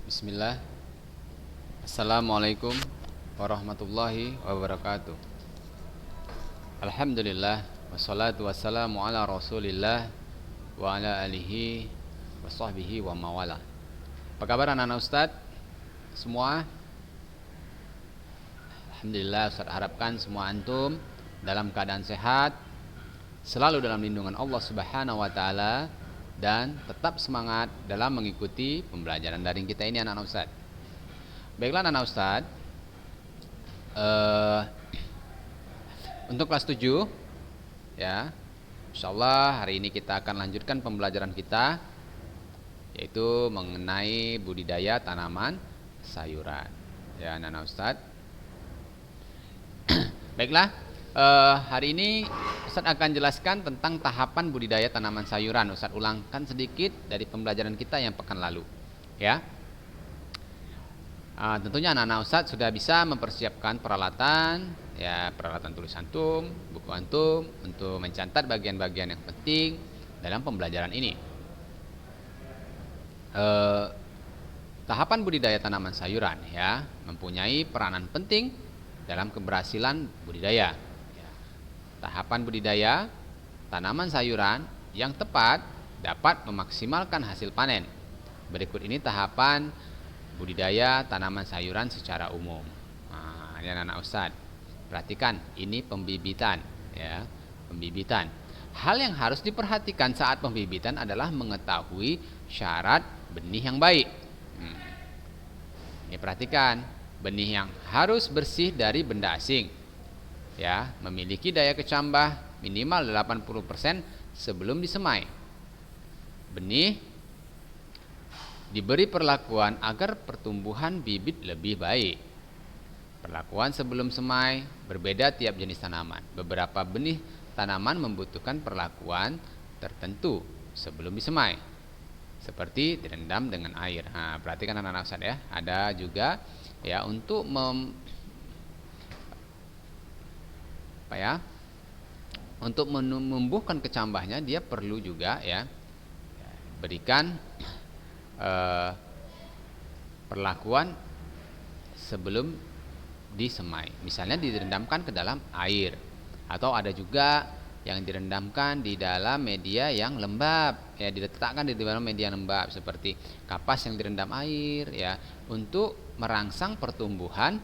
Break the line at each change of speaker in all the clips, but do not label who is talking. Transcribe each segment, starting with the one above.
Bismillah. Assalamualaikum warahmatullahi wabarakatuh. Alhamdulillah. Wassalatu wassalamu ala rasulillah wa ala alihi wa sahbihi wa mawala. Apa kabar anak-anak Ustadz semua? Alhamdulillah, Ustadz harapkan semua antum dalam keadaan sehat, selalu dalam lindungan Allah Subhanahu wa taala, dan tetap semangat dalam mengikuti pembelajaran daring kita ini anak-anak Ustadz. Baiklah anak-anak Ustadz, untuk kelas 7 ya, insyaallah hari ini kita akan lanjutkan pembelajaran kita, yaitu mengenai budidaya tanaman sayuran ya anak-anak Ustadz. Baiklah, hari ini Ustadz akan jelaskan tentang tahapan budidaya tanaman sayuran. Ustadz ulangkan sedikit dari pembelajaran kita yang pekan lalu ya. Tentunya anak-anak Ustadz sudah bisa mempersiapkan peralatan ya, peralatan tulis antum, buku antum untuk mencatat bagian-bagian yang penting dalam pembelajaran ini. Tahapan budidaya tanaman sayuran ya mempunyai peranan penting dalam keberhasilan budidaya. Tahapan budidaya tanaman sayuran yang tepat dapat memaksimalkan hasil panen. Berikut ini tahapan budidaya tanaman sayuran secara umum. Ini anak-anak Ustadz, perhatikan, ini pembibitan ya, pembibitan. Hal yang harus diperhatikan saat pembibitan adalah mengetahui syarat benih yang baik. Ini perhatikan, benih yang harus bersih dari benda asing ya, memiliki daya kecambah minimal 80% sebelum disemai. Benih diberi perlakuan agar pertumbuhan bibit lebih baik. Perlakuan sebelum semai berbeda tiap jenis tanaman. Beberapa benih tanaman membutuhkan perlakuan tertentu sebelum disemai, seperti direndam dengan air. Perhatikan anak-anak Ustadz ya. Ada juga ya untuk untuk menumbuhkan kecambahnya, dia perlu juga ya berikan perlakuan sebelum disemai. Misalnya direndamkan ke dalam air, atau ada juga yang direndamkan di dalam media yang lembab ya, diletakkan di dalam media lembab seperti kapas yang direndam air ya, untuk merangsang pertumbuhan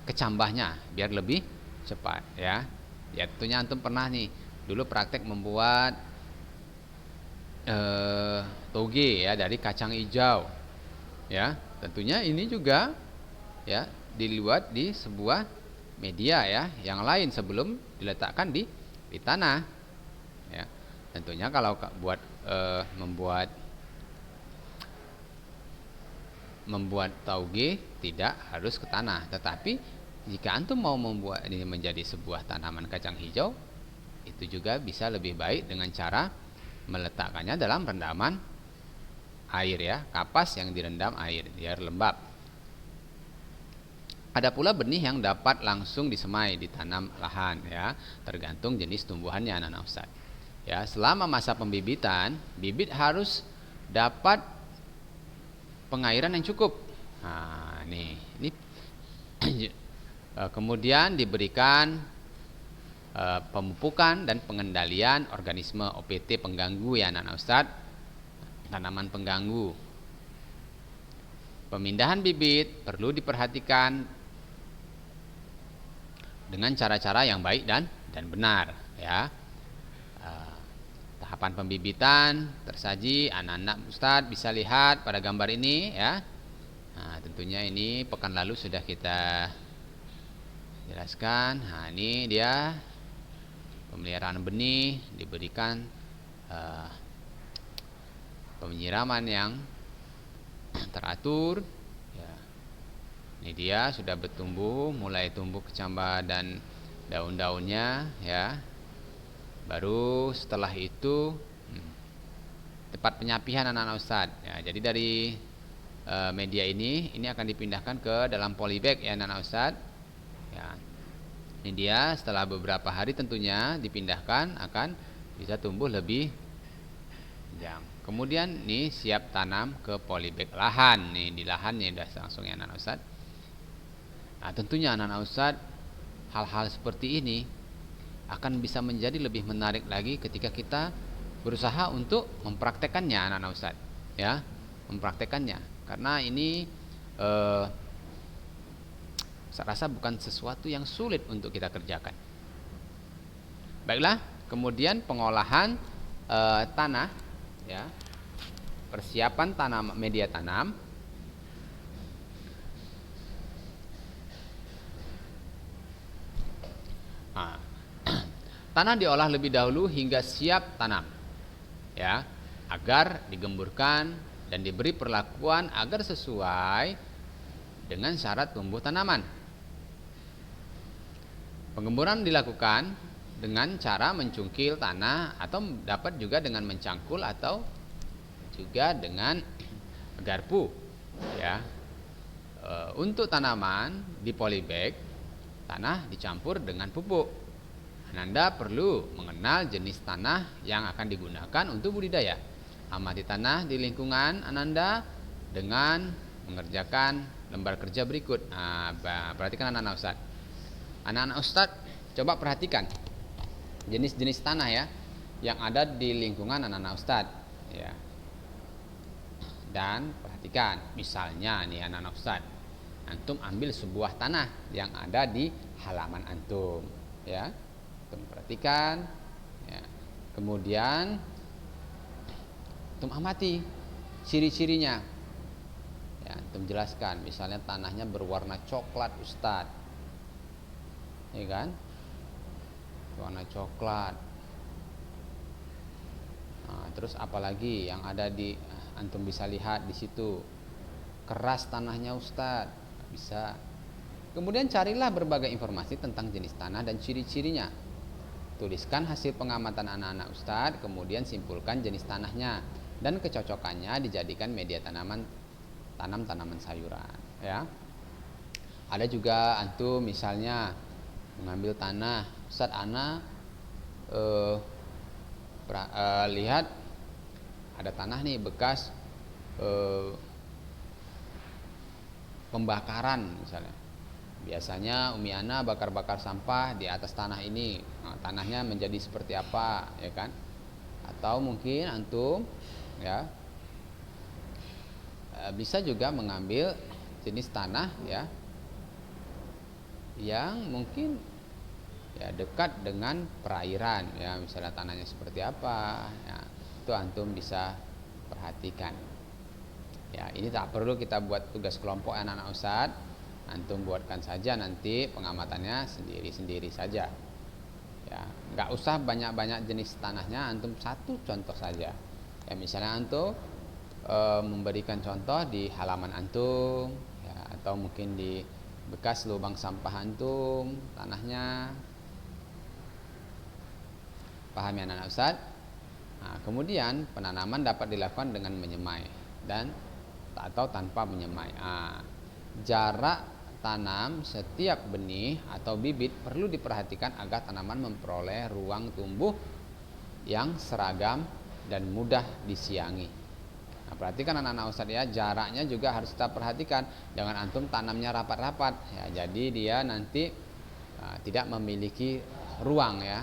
kecambahnya biar lebih cepat ya. Ya tentunya antum pernah nih dulu praktek membuat toge ya dari kacang hijau ya. Tentunya ini juga ya dibuat di sebuah media ya yang lain sebelum diletakkan di tanah ya. Tentunya kalau buat membuat toge tidak harus ke tanah, tetapi jika antum mau membuat ini menjadi sebuah tanaman kacang hijau, itu juga bisa lebih baik dengan cara meletakkannya dalam rendaman air ya, kapas yang direndam air biar lembab. Ada pula benih yang dapat langsung disemai di tanam lahan ya, tergantung jenis tumbuhannya anak-anak Ustadz. Ya, selama masa pembibitan, bibit harus dapat pengairan yang cukup. Ini kemudian diberikan pemupukan dan pengendalian organisme OPT pengganggu ya anak-anak Ustadz, tanaman pengganggu. Pemindahan bibit perlu diperhatikan dengan cara-cara yang baik dan benar ya. Tahapan pembibitan tersaji, anak-anak Ustadz bisa lihat pada gambar ini ya. Tentunya ini pekan lalu sudah kita jelaskan. Ini dia pemeliharaan benih, diberikan penyiraman yang teratur ya. Ini dia sudah bertumbuh, mulai tumbuh kecambah dan daun-daunnya ya. Baru setelah itu tempat penyapihan anak-anak Ustadz ya. Jadi dari media ini akan dipindahkan ke dalam polybag ya anak-anak Ustadz ya. Ini dia setelah beberapa hari tentunya dipindahkan akan bisa tumbuh lebih panjang. kemudian nih siap tanam ke polybag lahan. Nih di lahan nih udah langsung ya anak-anak Ustadz. Nah tentunya anak-anak Ustadz, hal-hal seperti ini akan bisa menjadi lebih menarik lagi ketika kita berusaha untuk mempraktekannya anak-anak Ustadz, ya, mempraktekannya. Karena ini saya rasa bukan sesuatu yang sulit untuk kita kerjakan. Baiklah, kemudian pengolahan tanah, ya, persiapan tanam media tanam. Nah, tanah diolah lebih dahulu hingga siap tanam, ya, agar digemburkan dan diberi perlakuan agar sesuai dengan syarat tumbuh tanaman. Penggemburan dilakukan dengan cara mencungkil tanah atau dapat juga dengan mencangkul atau juga dengan garpu, ya. Untuk tanaman di polybag, tanah dicampur dengan pupuk. Anda perlu mengenal jenis tanah yang akan digunakan untuk budidaya. Amati tanah di lingkungan Anda dengan mengerjakan lembar kerja berikut. Nah, perhatikan anak-anak Ustadz. Anak-anak Ustadz, coba perhatikan jenis-jenis tanah ya yang ada di lingkungan anak-anak Ustadz, ya. Dan perhatikan, misalnya nih anak-anak Ustadz, antum ambil sebuah tanah yang ada di halaman antum, ya. Antum perhatikan, ya. Kemudian antum amati ciri-cirinya, ya. Antum jelaskan, misalnya tanahnya berwarna coklat Ustadz, ya kan, warna coklat. Nah, terus apalagi yang ada di antum bisa lihat di situ, keras tanahnya Ustadz, bisa. Kemudian carilah berbagai informasi tentang jenis tanah dan ciri-cirinya. Tuliskan hasil pengamatan anak-anak Ustadz, kemudian simpulkan jenis tanahnya dan kecocokannya dijadikan media tanam tanaman sayuran, ya. Ada juga antum misalnya mengambil tanah, Ustadz ana lihat ada tanah nih bekas pembakaran misalnya. Biasanya Umi Ana bakar-bakar sampah di atas tanah ini. Nah, tanahnya menjadi seperti apa, ya kan? Atau mungkin antum, ya, bisa juga mengambil jenis tanah, ya, yang mungkin ya dekat dengan perairan, ya, misalnya tanahnya seperti apa, ya, itu antum bisa perhatikan. Ya, ini tak perlu kita buat tugas kelompok anak-anak Ustadz, antum buatkan saja nanti pengamatannya sendiri-sendiri saja, ya, nggak usah banyak-banyak jenis tanahnya, antum satu contoh saja, ya, misalnya antum memberikan contoh di halaman antum, ya, atau mungkin di bekas lubang sampah antum tanahnya. Paham ya anak-anak Ustadz? Nah, kemudian penanaman dapat dilakukan dengan menyemai dan atau tanpa menyemai. Nah, jarak tanam setiap benih atau bibit perlu diperhatikan agar tanaman memperoleh ruang tumbuh yang seragam dan mudah disiangi. Nah, perhatikan anak-anak Ustadz ya, jaraknya juga harus kita perhatikan. Jangan antum tanamnya rapat-rapat, ya, jadi dia nanti tidak memiliki ruang, ya.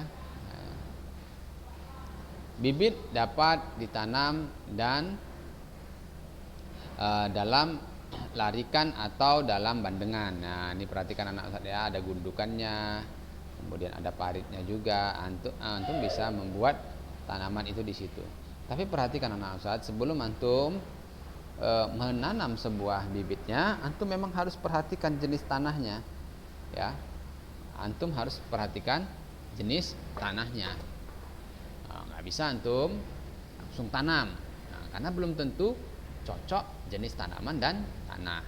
Bibit dapat ditanam dan dalam larikan atau dalam bandengan. Nah, ini perhatikan anak Ustadz ya, ada gundukannya, kemudian ada paritnya juga. Antum bisa membuat tanaman itu di situ. Tapi perhatikan anak Ustadz, sebelum antum menanam sebuah bibitnya, antum memang harus perhatikan jenis tanahnya, ya. Antum harus perhatikan jenis tanahnya. Nggak bisa antum langsung tanam, karena belum tentu cocok jenis tanaman dan tanah.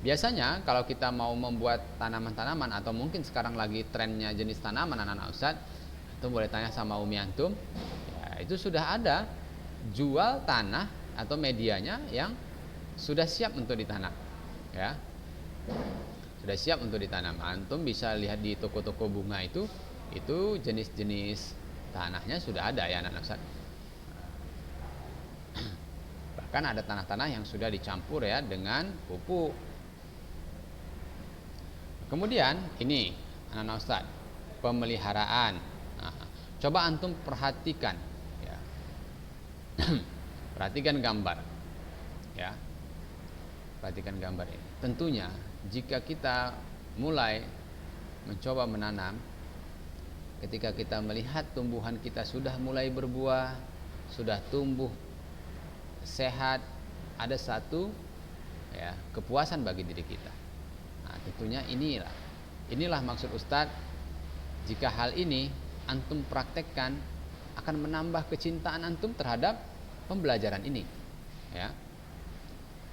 Biasanya kalau kita mau membuat tanaman-tanaman, atau mungkin sekarang lagi trennya jenis tanaman anak-anak Ustadz, antum boleh tanya sama umi antum, ya, itu sudah ada jual tanah atau medianya yang sudah siap untuk ditanam, ya, sudah siap untuk ditanam. Antum bisa lihat di toko-toko bunga itu jenis-jenis tanahnya sudah ada, ya anak-anak Ustadz. bahkan ada tanah-tanah yang sudah dicampur ya dengan pupuk. Kemudian ini anak-anak Ustaz, pemeliharaan. Nah, coba antum perhatikan ya. Perhatikan gambar ya. Perhatikan gambar ini. Tentunya jika kita mulai mencoba menanam, ketika kita melihat tumbuhan kita sudah mulai berbuah, sudah tumbuh sehat, ada satu ya kepuasan bagi diri kita. Nah, tentunya inilah maksud Ustadz, jika hal ini antum praktekkan akan menambah kecintaan antum terhadap pembelajaran ini ya.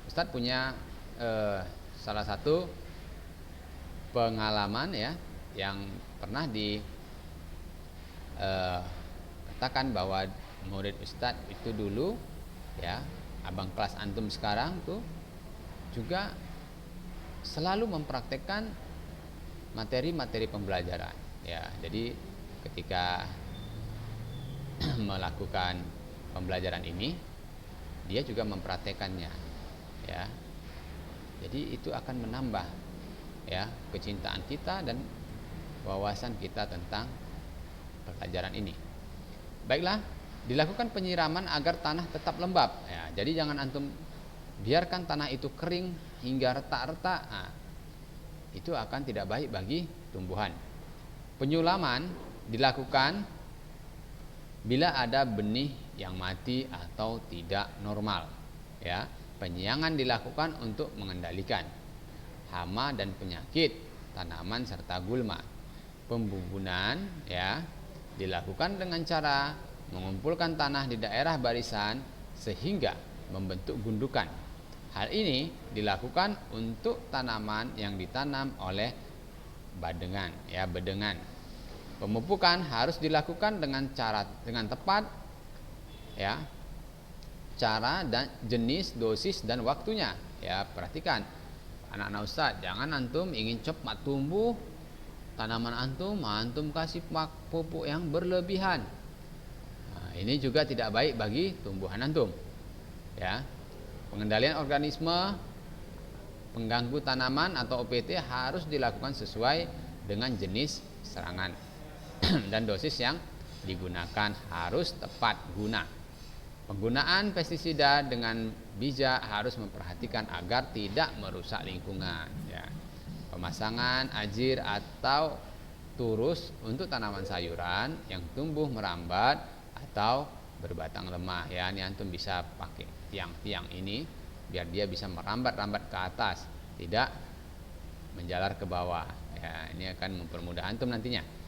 Ustadz punya salah satu pengalaman ya, yang pernah katakan bahwa murid Ustadz itu dulu ya, abang kelas antum sekarang tuh juga selalu mempraktekkan materi-materi pembelajaran ya. Jadi ketika melakukan pembelajaran ini, dia juga mempraktekannya ya. Jadi itu akan menambah ya kecintaan kita dan wawasan kita tentang pelajaran ini. Baiklah, dilakukan penyiraman agar tanah tetap lembab ya. Jadi jangan antum biarkan tanah itu kering hingga retak-retak. Nah, itu akan tidak baik bagi tumbuhan. Penyulaman dilakukan bila ada benih yang mati atau tidak normal ya. Penyiangan dilakukan untuk mengendalikan hama dan penyakit tanaman serta gulma. Pembubunan ya dilakukan dengan cara mengumpulkan tanah di daerah barisan sehingga membentuk gundukan. Hal ini dilakukan untuk tanaman yang ditanam oleh bedengan ya, bedengan. Pemupukan harus dilakukan dengan tepat ya. Cara dan jenis, dosis dan waktunya ya. Perhatikan anak-anak Ustaz, jangan antum ingin cepat tumbuh tanaman antum kasih pupuk yang berlebihan. Nah, ini juga tidak baik bagi tumbuhan antum ya. Pengendalian organisme pengganggu tanaman atau OPT harus dilakukan sesuai dengan jenis serangan dan dosis yang digunakan harus tepat guna. Penggunaan pestisida dengan bijak harus memperhatikan agar tidak merusak lingkungan ya. Pemasangan ajir atau turus untuk tanaman sayuran yang tumbuh merambat atau berbatang lemah ya. Ini antum bisa pakai tiang-tiang ini biar dia bisa merambat-rambat ke atas, tidak menjalar ke bawah ya. Ini akan mempermudah antum nantinya.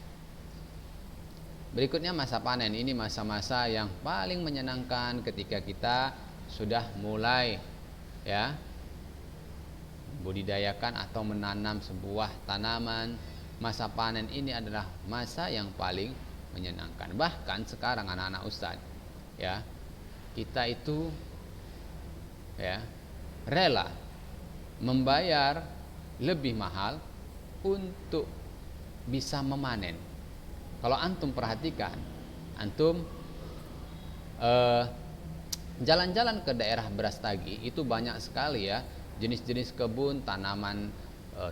Berikutnya masa panen. Ini masa-masa yang paling menyenangkan ketika kita sudah mulai ya budidayakan atau menanam sebuah tanaman. Masa panen ini adalah masa yang paling menyenangkan. Bahkan sekarang anak-anak Ustaz ya, kita itu ya rela membayar lebih mahal untuk bisa memanen. Kalau antum perhatikan, antum jalan-jalan ke daerah Brastagi itu banyak sekali ya jenis-jenis kebun tanaman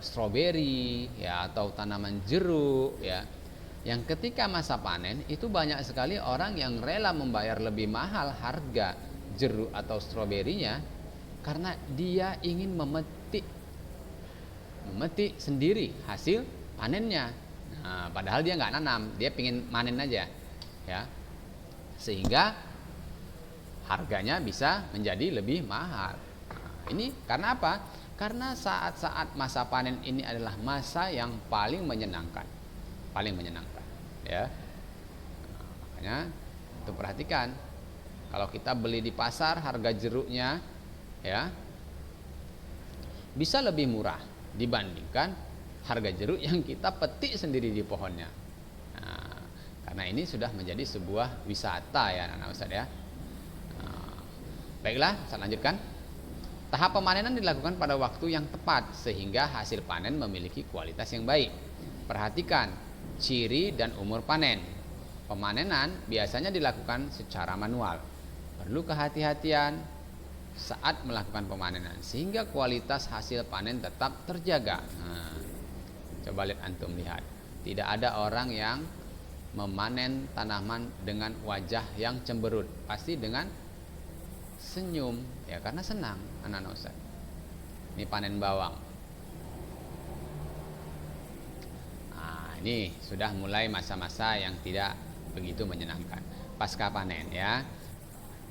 stroberi ya atau tanaman jeruk ya. Yang ketika masa panen itu banyak sekali orang yang rela membayar lebih mahal harga jeruk atau stroberinya karena dia ingin memetik sendiri hasil panennya. Nah, padahal dia nggak nanam, dia pingin manen aja, ya, sehingga harganya bisa menjadi lebih mahal. Nah, ini karena apa? Karena saat-saat masa panen ini adalah masa yang paling menyenangkan, ya. Nah, makanya untuk perhatikan, kalau kita beli di pasar harga jeruknya, ya, bisa lebih murah dibandingkan harga jeruk yang kita petik sendiri di pohonnya. Nah, karena ini sudah menjadi sebuah wisata ya anak-anak Ustaz ya. Nah, baiklah, saya lanjutkan. Tahap pemanenan dilakukan pada waktu yang tepat sehingga hasil panen memiliki kualitas yang baik. Perhatikan ciri dan umur panen. Pemanenan biasanya dilakukan secara manual. Perlu kehati-hatian saat melakukan pemanenan sehingga kualitas hasil panen tetap terjaga. Nah, coba lihat antum, lihat. Tidak ada orang yang memanen tanaman dengan wajah yang cemberut, pasti dengan senyum ya, karena senang anak-anak Ustaz. Ini panen bawang. Nah, ini sudah mulai masa-masa yang tidak begitu menyenangkan. Pasca panen ya.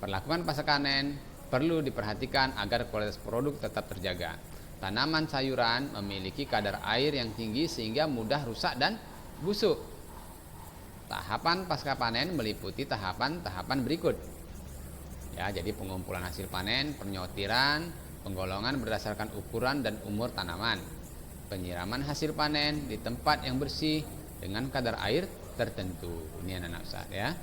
Perlakuan pasca panen perlu diperhatikan agar kualitas produk tetap terjaga. Tanaman sayuran memiliki kadar air yang tinggi sehingga mudah rusak dan busuk. Tahapan pasca panen meliputi tahapan-tahapan berikut. Ya, jadi pengumpulan hasil panen, penyortiran, penggolongan berdasarkan ukuran dan umur tanaman, penyiraman hasil panen di tempat yang bersih dengan kadar air tertentu. Ini anak-anak Ustaz ya.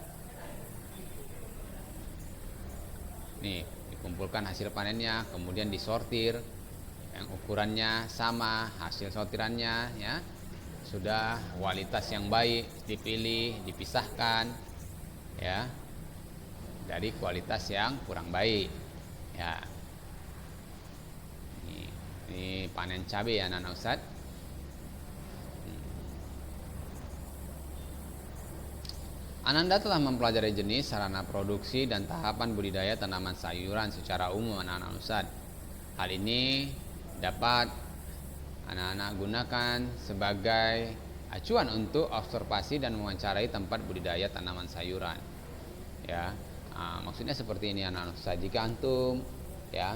Nih, dikumpulkan hasil panennya, kemudian disortir yang ukurannya sama, hasil sortirannya ya sudah kualitas yang baik, dipilih, dipisahkan ya dari kualitas yang kurang baik ya. Ini panen cabai ya anak-anak Ustaz. Ananda telah mempelajari jenis, sarana produksi, dan tahapan budidaya tanaman sayuran secara umum anak-anak Ustaz. Hal ini dapat anak-anak gunakan sebagai acuan untuk observasi dan mewawancarai tempat budidaya tanaman sayuran. Ya, maksudnya seperti ini anak-anak Ustaz. Jika antum ya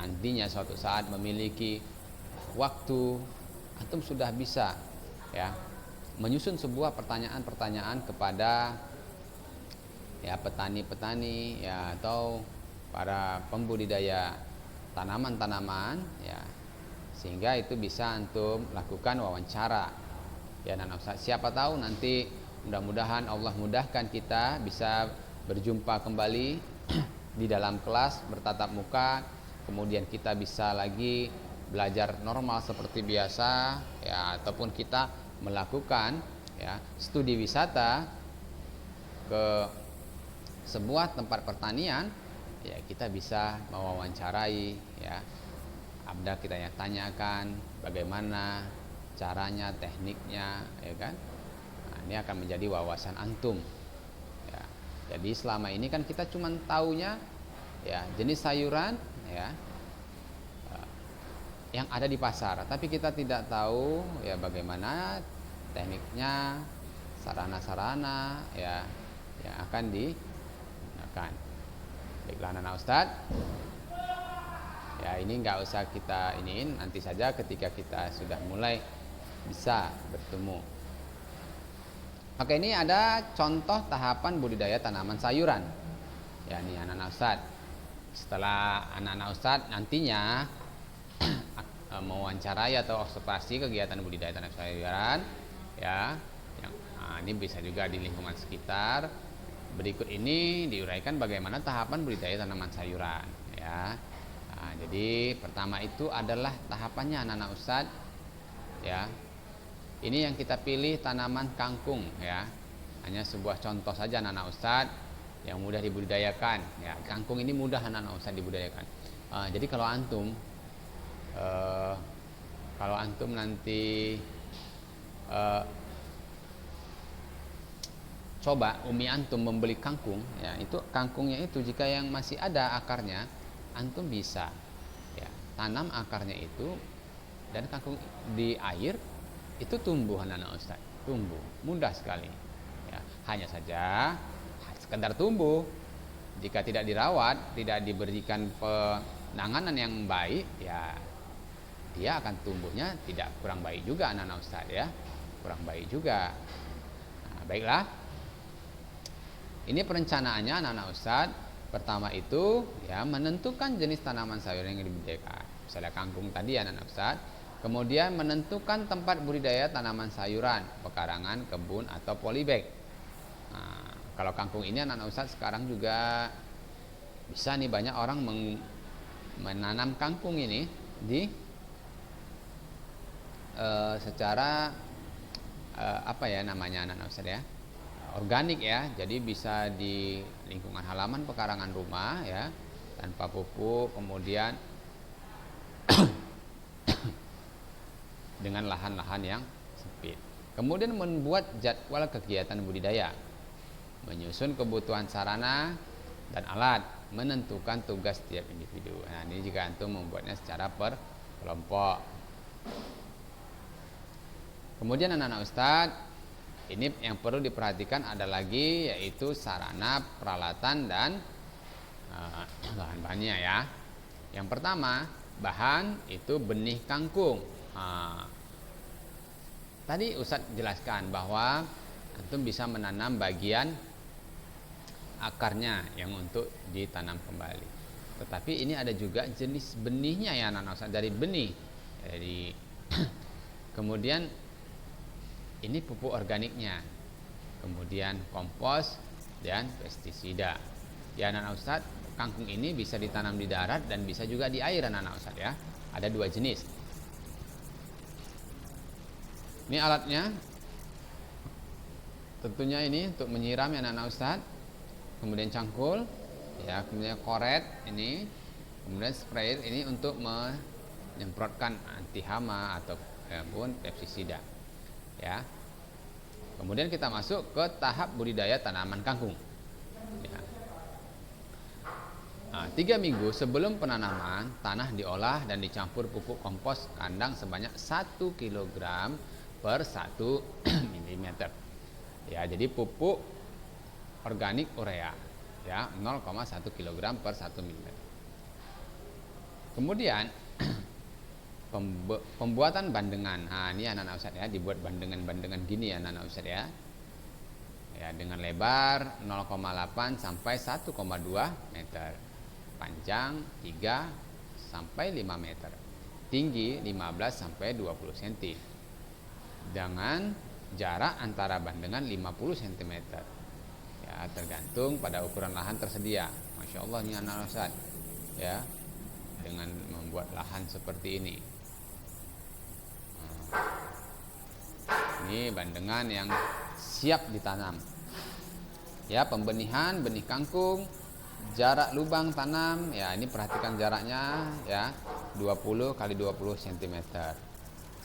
nantinya suatu saat memiliki waktu, antum sudah bisa ya menyusun sebuah pertanyaan-pertanyaan kepada ya petani-petani ya atau para pembudidaya tanaman-tanaman ya, sehingga itu bisa antum lakukan wawancara ya. Siapa tahu nanti mudah-mudahan Allah mudahkan kita bisa berjumpa kembali di dalam kelas bertatap muka, kemudian kita bisa lagi belajar normal seperti biasa ya, ataupun kita melakukan ya studi wisata ke sebuah tempat pertanian ya, kita bisa mewawancarai ya, abda kita ya tanyakan bagaimana caranya, tekniknya ya kan. Nah, ini akan menjadi wawasan antum ya. Jadi selama ini kan kita cuma taunya ya jenis sayuran ya yang ada di pasar, tapi kita tidak tahu ya bagaimana tekniknya, sarana-sarana ya yang akan digunakan. Baiklah anak Ustaz ya, ini nggak usah kita iniin, nanti saja ketika kita sudah mulai bisa bertemu. Oke, ini ada contoh tahapan budidaya tanaman sayuran ya, ini anak-anak Ustaz. Setelah anak-anak Ustaz nantinya mewawancarai atau observasi kegiatan budidaya tanaman sayuran ya, yang ini bisa juga di lingkungan sekitar. Berikut ini diuraikan bagaimana tahapan budidaya tanaman sayuran ya. Jadi pertama itu adalah tahapannya anak-anak Ustaz ya. Ini yang kita pilih tanaman kangkung ya, hanya sebuah contoh saja anak-anak Ustaz yang mudah dibudidayakan ya. Kangkung ini mudah anak-anak Ustaz dibudidayakan. Jadi kalau antum nanti coba umi antum membeli kangkung ya, itu kangkungnya itu jika yang masih ada akarnya, antum bisa ya tanam akarnya itu, dan kangkung di air itu tumbuh anak-anak Ustaz, tumbuh mudah sekali ya. Hanya saja sekedar tumbuh, jika tidak dirawat, tidak diberikan penanganan yang baik ya, dia akan tumbuhnya tidak kurang baik juga anak-anak Ustaz ya, kurang baik juga. Nah, baiklah, ini perencanaannya anak-anak Ustaz. Pertama itu ya menentukan jenis tanaman sayuran yang dibudidayakan, misalnya kangkung tadi anak-anak Ustaz. Kemudian menentukan tempat budidaya tanaman sayuran, pekarangan, kebun atau polybag. Nah, kalau kangkung ini anak-anak Ustaz sekarang juga bisa nih, banyak orang menanam kangkung ini di secara apa ya namanya anak-anak Ustaz ya, organik ya. Jadi bisa di lingkungan halaman pekarangan rumah ya, tanpa pupuk, kemudian dengan lahan-lahan yang sempit. Kemudian membuat jadwal kegiatan budidaya, menyusun kebutuhan sarana dan alat, menentukan tugas setiap individu. Nah, ini jika antum membuatnya secara per kelompok. Kemudian anak-anak Ustadz, ini yang perlu diperhatikan ada lagi, yaitu sarana, peralatan, dan bahan-bahannya ya. Yang pertama, bahan itu benih kangkung. Tadi Ustadz jelaskan bahwa antum bisa menanam bagian akarnya yang untuk ditanam kembali. Tetapi ini ada juga jenis benihnya ya anak-anak Ustadz, dari benih. Jadi kemudian ini pupuk organiknya, kemudian kompos dan pestisida. Ya anak-anak Ustadz, kangkung ini bisa ditanam di darat dan bisa juga di air anak-anak Ustadz ya. Ada dua jenis. Ini alatnya. Tentunya ini untuk menyiram ya anak-anak Ustadz. Kemudian cangkul, ya, kemudian koret ini, kemudian sprayer ini untuk menyemprotkan anti hama ataupun pestisida. Ya. Kemudian kita masuk ke tahap budidaya tanaman kangkung. Ya. 3 minggu sebelum penanaman, tanah diolah dan dicampur pupuk kompos kandang sebanyak 1 kg per 1 mm. Ya, jadi pupuk organik urea ya 0,1 kg per 1 mm. Kemudian pembuatan bandengan. Nah, ini anak-anak Ustadz ya, dibuat bandengan-bandengan gini ya anak-anak Ustadz ya. Ya, dengan lebar 0,8 sampai 1,2 meter. Panjang 3 sampai 5 meter. Tinggi 15 sampai 20 cm. Dengan jarak antara bandengan 50 cm. Ya, tergantung pada ukuran lahan tersedia. Masya Allah ini anak-anak Ustadz ya, dengan membuat lahan seperti ini. Ini bandengan yang siap ditanam. Ya, pembenihan benih kangkung, jarak lubang tanam, ya ini perhatikan jaraknya ya, 20 kali 20 cm.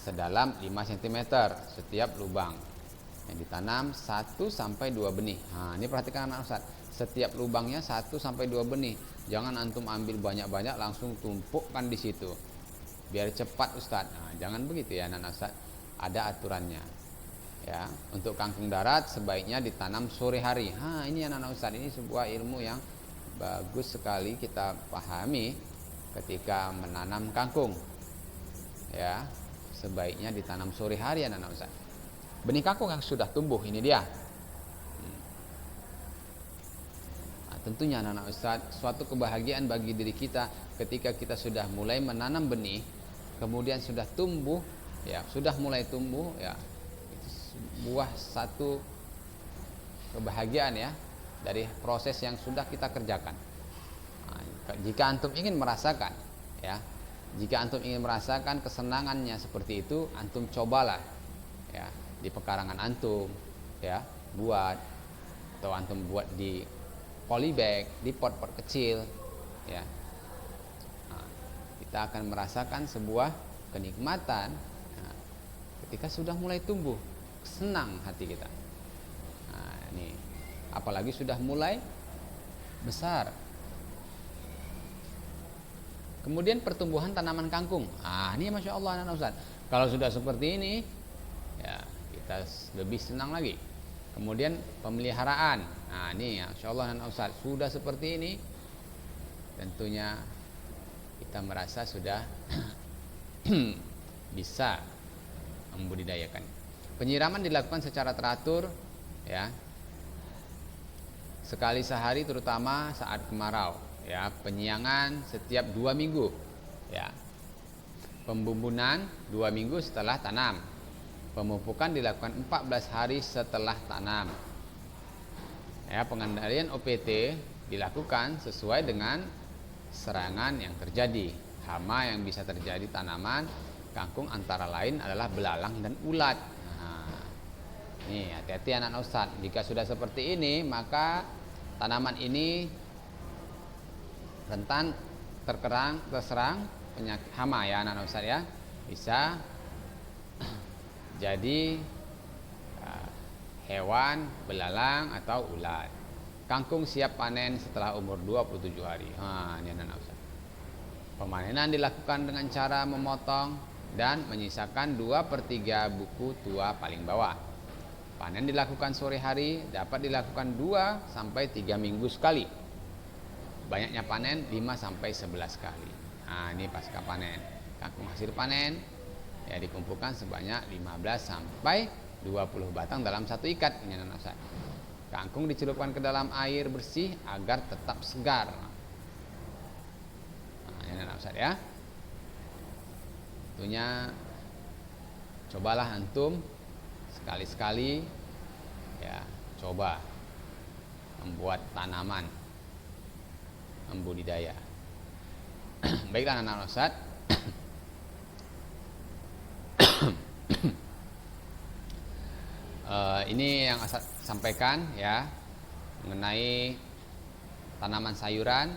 Sedalam 5 cm setiap lubang. Yang ditanam 1 sampai 2 benih. Nah, ini perhatikan anak Ustadz. Setiap lubangnya 1 sampai 2 benih. Jangan antum ambil banyak-banyak langsung tumpukkan di situ. Biar cepat Ustadz. Nah, jangan begitu ya anak Ustadz. Ada aturannya. Ya, untuk kangkung darat sebaiknya ditanam sore hari. Nah, ini anak Ustadz, ini sebuah ilmu yang bagus sekali kita pahami ketika menanam kangkung. Ya, sebaiknya ditanam sore hari anak Ustadz. Benih kangkung yang sudah tumbuh ini dia. Nah, tentunya anak Ustadz, suatu kebahagiaan bagi diri kita ketika kita sudah mulai menanam benih, kemudian sudah tumbuh, ya sudah mulai tumbuh, ya itu sebuah satu kebahagiaan ya dari proses yang sudah kita kerjakan. Nah, jika antum ingin merasakan, ya, jika antum ingin merasakan kesenangannya seperti itu, antum cobalah, ya, di pekarangan antum, ya, buat, atau antum buat di polybag, di pot-pot kecil, ya. Nah, kita akan merasakan sebuah kenikmatan. Nah, ketika sudah mulai tumbuh, senang hati kita. Nah, ini apalagi sudah mulai besar. Kemudian pertumbuhan tanaman kangkung. Ah, ini Masya Allah anak Ustaz. Kalau sudah seperti ini, ya kita lebih senang lagi. Kemudian pemeliharaan. Nah, ini Masya Allah anak Ustaz, sudah seperti ini, tentunya kita merasa sudah bisa membudidayakan. Penyiraman dilakukan secara teratur, ya, sekali sehari terutama saat kemarau. Ya, penyiangan setiap 2 minggu, ya. Pembumbunan 2 minggu setelah tanam. Pemupukan dilakukan 14 hari setelah tanam. Ya, pengendalian OPT dilakukan sesuai dengan serangan yang terjadi. Hama yang bisa terjadi tanaman kangkung antara lain adalah belalang dan ulat. Nah, nih hati-hati anak Ustaz. Jika sudah seperti ini, maka tanaman ini rentan terserang penyakit hama ya anak-anak Ustaz ya. Bisa jadi hewan, belalang atau ulat. Kangkung siap panen setelah umur 27 hari. Ini anak-anak Ustaz. Pemanenan dilakukan dengan cara memotong dan menyisakan 2/3 buku tua paling bawah. Panen dilakukan sore hari, dapat dilakukan 2-3 minggu sekali. Banyaknya panen 5-11 kali. Ini pasca panen. Kangkung hasil panen ya dikumpulkan sebanyak 15-20 batang dalam satu ikat. Ini anak Ustaz. Kangkung dicelupkan ke dalam air bersih agar tetap segar. Ini anak Ustaz ya. Tentunya cobalah antum sekali-sekali ya, coba membuat tanaman membudidaya. Baiklah anak-anak Ustaz. Ini yang Ustaz sampaikan ya mengenai tanaman sayuran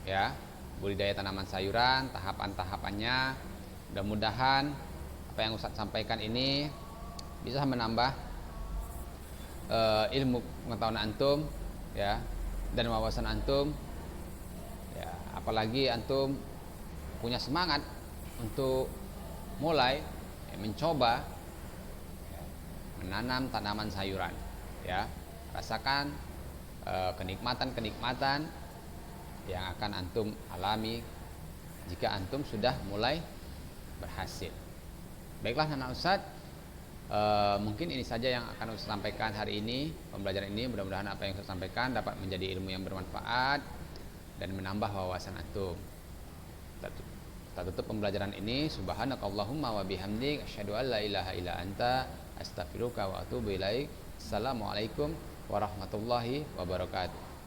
ya, budidaya tanaman sayuran, tahapan-tahapannya. Mudah-mudahan apa yang Ustaz sampaikan ini bisa menambah ilmu pengetahuan antum ya, dan wawasan antum ya, apalagi antum punya semangat untuk mulai mencoba menanam tanaman sayuran ya. Rasakan kenikmatan-kenikmatan yang akan antum alami jika antum sudah mulai berhasil. Baiklah anak Ustaz, mungkin ini saja yang akan Ustaz sampaikan hari ini, pembelajaran ini. Mudah-mudahan apa yang Ustaz sampaikan dapat menjadi ilmu yang bermanfaat dan menambah wawasan antum. Kita tutup pembelajaran ini. Subhanakallahumma wa bihamdik asyhadu an la ilaha illa anta astaghfiruka wa atubu ilaik. Assalamualaikum warahmatullahi wabarakatuh.